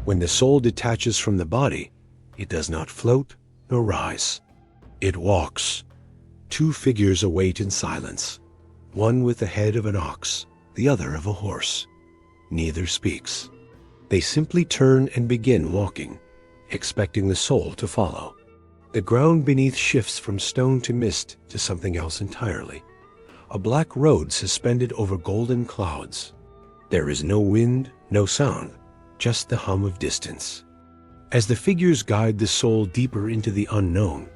When the soul detaches from the body, it does not float nor rise. It walks. Two figures await in silence, one with the head of an ox, the other of a horse. Neither speaks. They simply turn and begin walking, expecting the soul to follow. The ground beneath shifts from stone to mist to something else entirely. A black road suspended over golden clouds. There is no wind, no sound, just the hum of distance. As the figures guide the soul deeper into the unknown,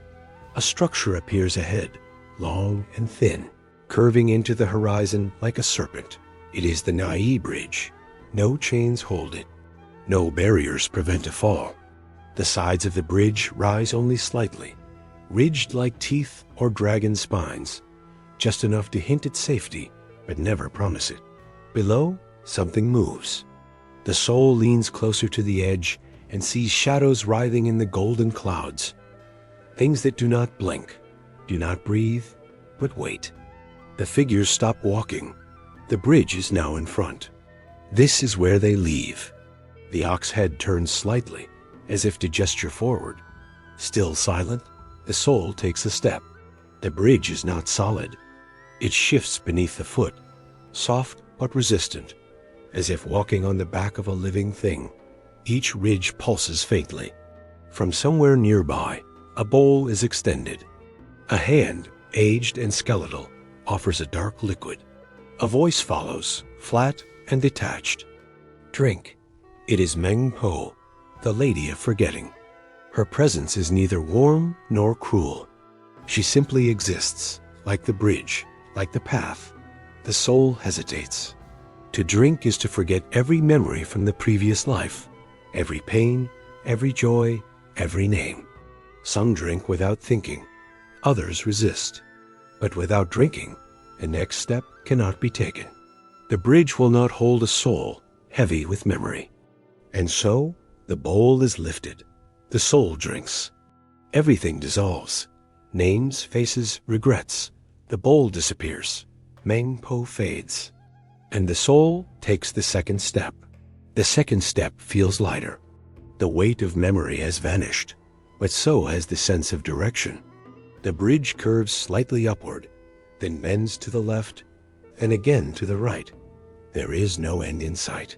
a structure appears ahead, long and thin, curving into the horizon like a serpent. It is the Naihe Bridge. No chains hold it. No barriers prevent a fall. The sides of the bridge rise only slightly, ridged like teeth or dragon spines, just enough to hint at safety, but never promise it. Below, something moves. The soul leans closer to the edge and sees shadows writhing in the golden clouds. Things that do not blink, do not breathe, but wait. The figures stop walking. The bridge is now in front. This is where they leave. The ox head turns slightly, as if to gesture forward. Still silent, the soul takes a step. The bridge is not solid. It shifts beneath the foot, soft but resistant, as if walking on the back of a living thing. Each ridge pulses faintly. From somewhere nearby, a bowl is extended. A hand, aged and skeletal, offers a dark liquid. A voice follows, flat and detached. Drink. It is Meng Po, the Lady of Forgetting. Her presence is neither warm nor cruel. She simply exists, like the bridge, like the path. The soul hesitates. To drink is to forget every memory from the previous life, every pain, every joy, every name. Some drink without thinking. Others resist. But without drinking, a next step cannot be taken. The bridge will not hold a soul heavy with memory. And so, the bowl is lifted. The soul drinks. Everything dissolves. Names, faces, regrets. The bowl disappears. Meng Po fades. And the soul takes the second step. The second step feels lighter. The weight of memory has vanished, but so has the sense of direction. The bridge curves slightly upward, then bends to the left, and again to the right. There is no end in sight.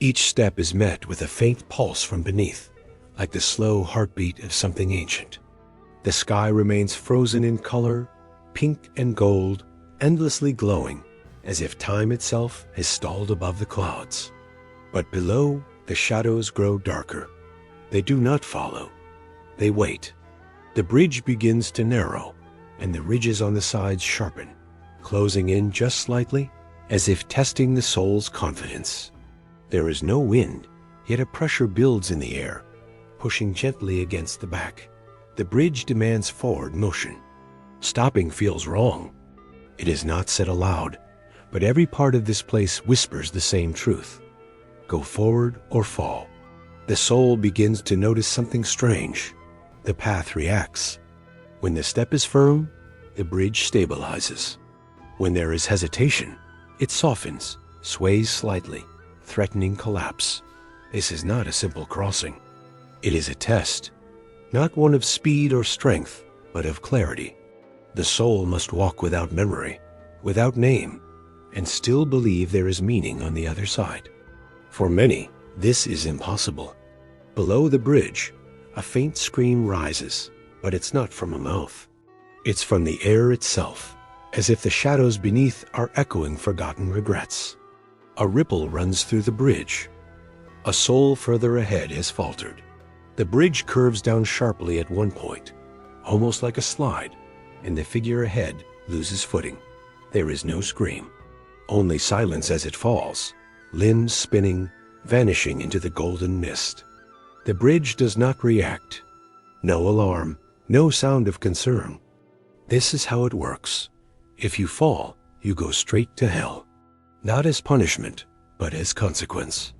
Each step is met with a faint pulse from beneath, like the slow heartbeat of something ancient. The sky remains frozen in color, pink and gold, endlessly glowing, as if time itself has stalled above the clouds. But below, the shadows grow darker. They do not follow. They wait. The bridge begins to narrow, and the ridges on the sides sharpen, closing in just slightly, as if testing the soul's confidence. There is no wind, yet a pressure builds in the air, pushing gently against the back. The bridge demands forward motion. Stopping feels wrong. It is not said aloud, but every part of this place whispers the same truth. Go forward or fall. The soul begins to notice something strange. The path reacts. When the step is firm, the bridge stabilizes. When there is hesitation, it softens, sways slightly, threatening collapse. This is not a simple crossing. It is a test, not one of speed or strength, but of clarity. The soul must walk without memory, without name, and still believe there is meaning on the other side. For many, this is impossible. Below the bridge, a faint scream rises, but it's not from a mouth. It's from the air itself, as if the shadows beneath are echoing forgotten regrets. A ripple runs through the bridge. A soul further ahead has faltered. The bridge curves down sharply at one point, almost like a slide, and the figure ahead loses footing. There is no scream, only silence as it falls, limbs spinning, vanishing into the golden mist. The bridge does not react. No alarm, no sound of concern. This is how it works. If you fall, you go straight to hell. Not as punishment, but as consequence.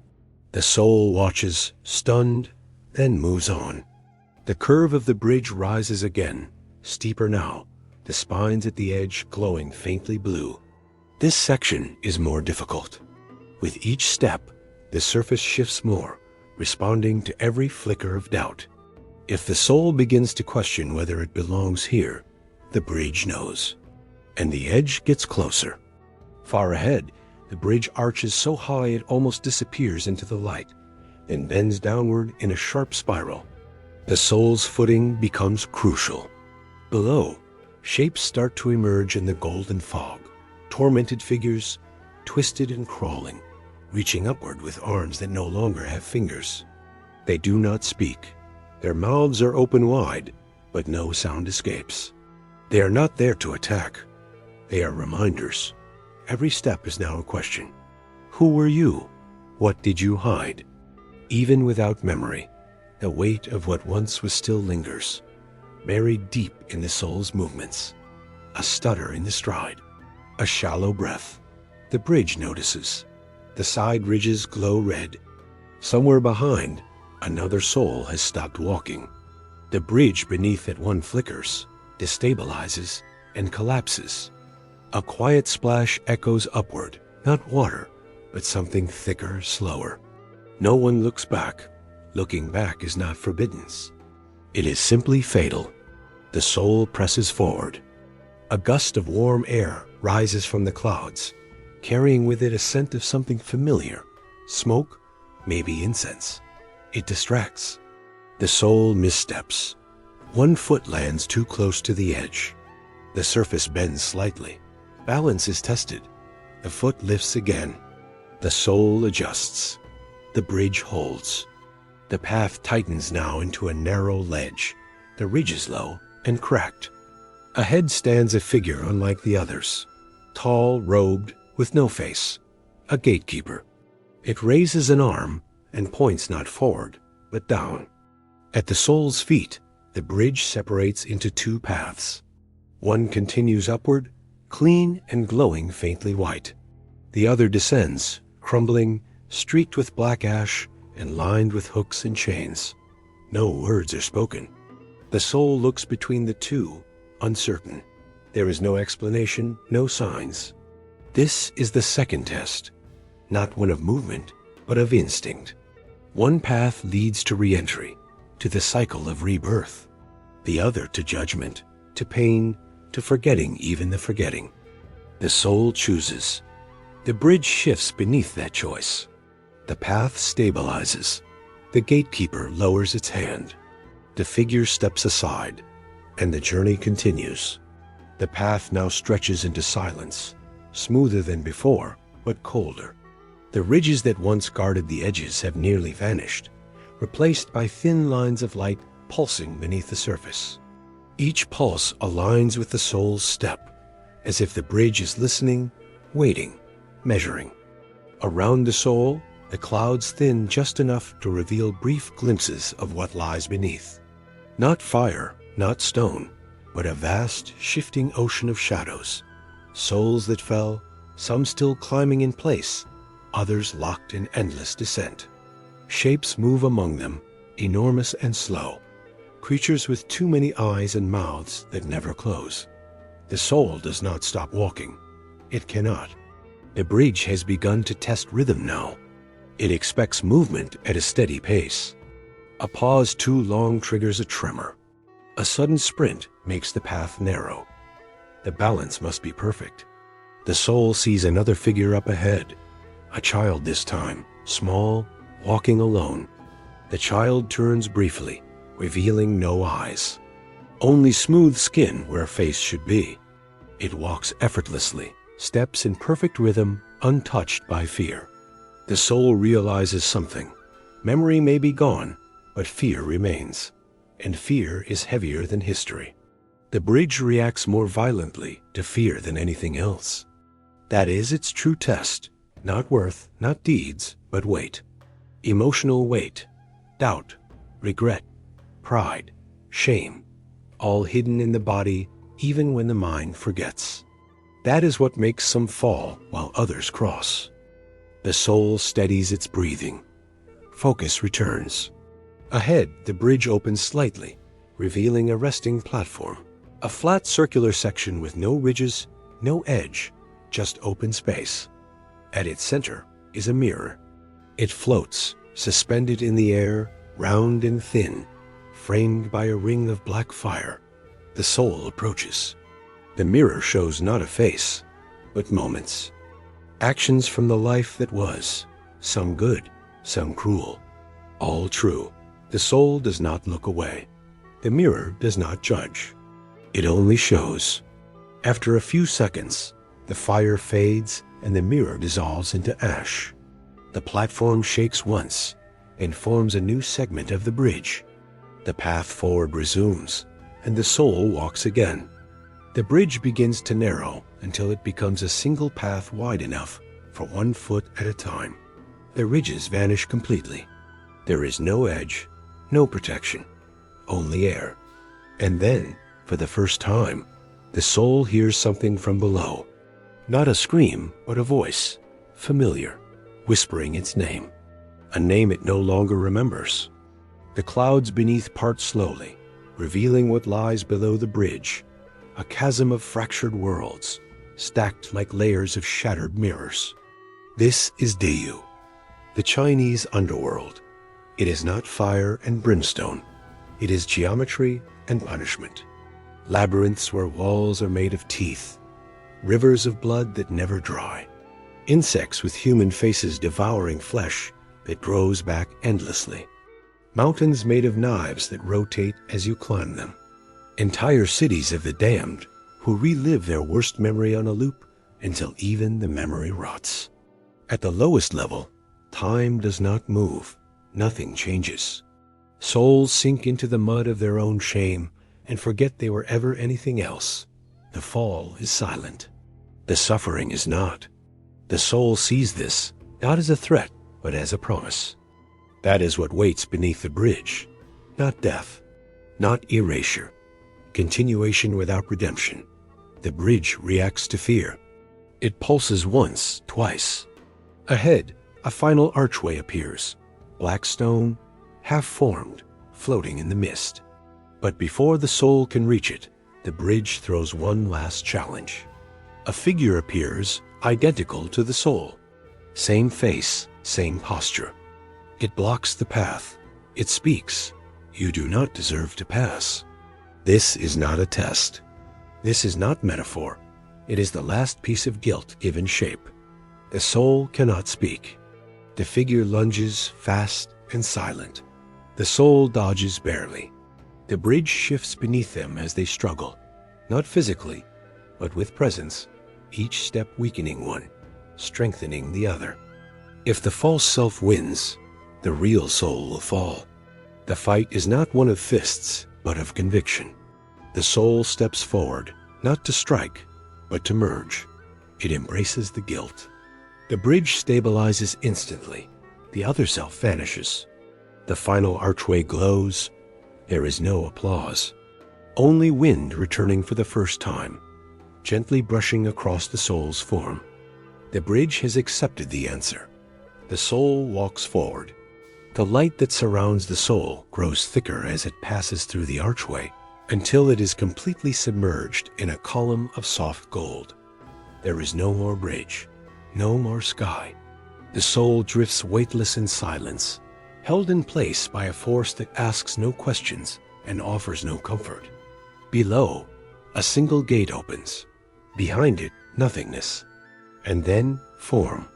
The soul watches, stunned, then moves on. The curve of the bridge rises again, steeper now, the spines at the edge glowing faintly blue. This section is more difficult. With each step, the surface shifts more, responding to every flicker of doubt. If the soul begins to question whether it belongs here, the bridge knows, and the edge gets closer. Far ahead, the bridge arches so high it almost disappears into the light, then bends downward in a sharp spiral. The soul's footing becomes crucial. Below, shapes start to emerge in the golden fog, tormented figures, twisted and crawling, reaching upward with arms that no longer have fingers. They do not speak. Their mouths are open wide, but no sound escapes. They are not there to attack. They are reminders. Every step is now a question. Who were you? What did you hide? Even without memory, the weight of what once was still lingers, buried deep in the soul's movements. A stutter in the stride, a shallow breath. The bridge notices. The side ridges glow red. Somewhere behind, another soul has stopped walking. The bridge beneath at one flickers, destabilizes, and collapses. A quiet splash echoes upward, not water, but something thicker, slower. No one looks back. Looking back is not forbidden. It is simply fatal. The soul presses forward. A gust of warm air rises from the clouds, carrying with it a scent of something familiar. Smoke, maybe incense. It distracts. The soul missteps. One foot lands too close to the edge. The surface bends slightly. Balance is tested. The foot lifts again. The soul adjusts. The bridge holds. The path tightens now into a narrow ledge. The ridge is low and cracked. Ahead stands a figure unlike the others. Tall, robed, with no face. A gatekeeper. It raises an arm and points not forward, but down. At the soul's feet, the bridge separates into two paths. One continues upward, clean and glowing faintly white. The other descends, crumbling, streaked with black ash and lined with hooks and chains. No words are spoken. The soul looks between the two, uncertain. There is no explanation, no signs. This is the second test, not one of movement, but of instinct. One path leads to re-entry, to the cycle of rebirth. The other to judgment, to pain, to forgetting even the forgetting. The soul chooses. The bridge shifts beneath that choice. The path stabilizes. The gatekeeper lowers its hand. The figure steps aside, and the journey continues. The path now stretches into silence, smoother than before, but colder. The ridges that once guarded the edges have nearly vanished, replaced by thin lines of light pulsing beneath the surface. Each pulse aligns with the soul's step, as if the bridge is listening, waiting, measuring. Around the soul, the clouds thin just enough to reveal brief glimpses of what lies beneath. Not fire, not stone, but a vast, shifting ocean of shadows. Souls that fell, some still climbing in place, others locked in endless descent. Shapes move among them, enormous and slow. Creatures with too many eyes and mouths that never close. The soul does not stop walking. It cannot. The bridge has begun to test rhythm now. It expects movement at a steady pace. A pause too long triggers a tremor. A sudden sprint makes the path narrow. The balance must be perfect. The soul sees another figure up ahead. A child this time, small, walking alone. The child turns briefly, revealing no eyes. Only smooth skin where a face should be. It walks effortlessly, steps in perfect rhythm, untouched by fear. The soul realizes something. Memory may be gone, but fear remains. And fear is heavier than history. The bridge reacts more violently to fear than anything else. That is its true test. Not worth, not deeds, but weight. Emotional weight, doubt, regret, pride, shame, all hidden in the body even when the mind forgets. That is what makes some fall while others cross. The soul steadies its breathing. Focus returns. Ahead, the bridge opens slightly, revealing a resting platform. A flat circular section with no ridges, no edge, just open space. At its center is a mirror. It floats, suspended in the air, round and thin, framed by a ring of black fire. The soul approaches. The mirror shows not a face, but moments. Actions from the life that was, some good, some cruel. All true. The soul does not look away. The mirror does not judge. It only shows. After a few seconds, the fire fades and the mirror dissolves into ash. The platform shakes once and forms a new segment of the bridge. The path forward resumes, and the soul walks again. The bridge begins to narrow until it becomes a single path wide enough for 1 foot at a time. The ridges vanish completely. There is no edge, no protection, only air. And then, for the first time, the soul hears something from below. Not a scream, but a voice, familiar, whispering its name. A name it no longer remembers. The clouds beneath part slowly, revealing what lies below the bridge, a chasm of fractured worlds, stacked like layers of shattered mirrors. This is Diyu, the Chinese underworld. It is not fire and brimstone. It is geometry and punishment. Labyrinths where walls are made of teeth, rivers of blood that never dry, insects with human faces devouring flesh that grows back endlessly, mountains made of knives that rotate as you climb them, entire cities of the damned who relive their worst memory on a loop until even the memory rots. At the lowest level, time does not move, nothing changes. Souls sink into the mud of their own shame and forget they were ever anything else. The fall is silent. The suffering is not. The soul sees this, not as a threat, but as a promise. That is what waits beneath the bridge. Not death, not erasure, continuation without redemption. The bridge reacts to fear. It pulses once, twice. Ahead, a final archway appears, black stone, half-formed, floating in the mist. But before the soul can reach it, the bridge throws one last challenge. A figure appears, identical to the soul. Same face, same posture. It blocks the path. It speaks. You do not deserve to pass. This is not a test. This is not metaphor. It is the last piece of guilt given shape. The soul cannot speak. The figure lunges fast and silent. The soul dodges barely. The bridge shifts beneath them as they struggle, not physically, but with presence, each step weakening one, strengthening the other. If the false self wins, the real soul will fall. The fight is not one of fists, but of conviction. The soul steps forward, not to strike, but to merge. It embraces the guilt. The bridge stabilizes instantly. The other self vanishes. The final archway glows. There is no applause. Only wind returning for the first time, gently brushing across the soul's form. The bridge has accepted the answer. The soul walks forward. The light that surrounds the soul grows thicker as it passes through the archway until it is completely submerged in a column of soft gold. There is no more bridge, no more sky. The soul drifts weightless in silence, held in place by a force that asks no questions and offers no comfort. Below, a single gate opens. Behind it, nothingness. And then, form.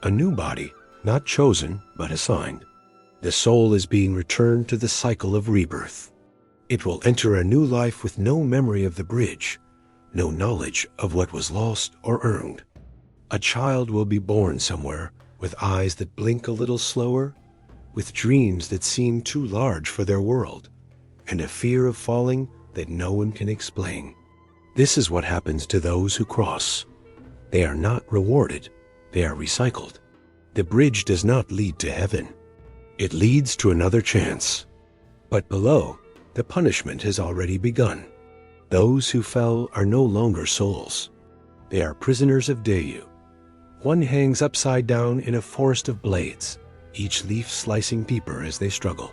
A new body, not chosen, but assigned. The soul is being returned to the cycle of rebirth. It will enter a new life with no memory of the bridge, no knowledge of what was lost or earned. A child will be born somewhere with eyes that blink a little slower, with dreams that seem too large for their world, and a fear of falling that no one can explain. This is what happens to those who cross. They are not rewarded, they are recycled. The bridge does not lead to heaven. It leads to another chance. But below, the punishment has already begun. Those who fell are no longer souls. They are prisoners of Diyu. One hangs upside down in a forest of blades, each leaf slicing deeper as they struggle.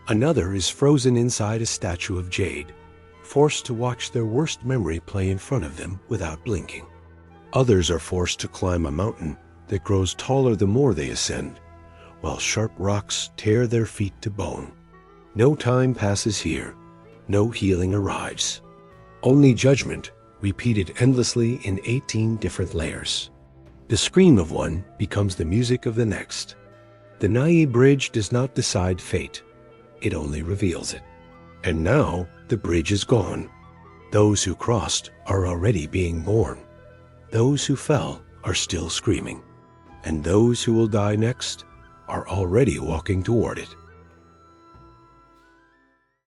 Another is frozen inside a statue of jade, forced to watch their worst memory play in front of them without blinking. Others are forced to climb a mountain that grows taller the more they ascend, while sharp rocks tear their feet to bone. No time passes here, no healing arrives. Only judgment, repeated endlessly in 18 different layers. The scream of one becomes the music of the next. The Naihe Bridge does not decide fate, it only reveals it. And now the bridge is gone. Those who crossed are already being born. Those who fell are still screaming. And those who will die next are already walking toward it.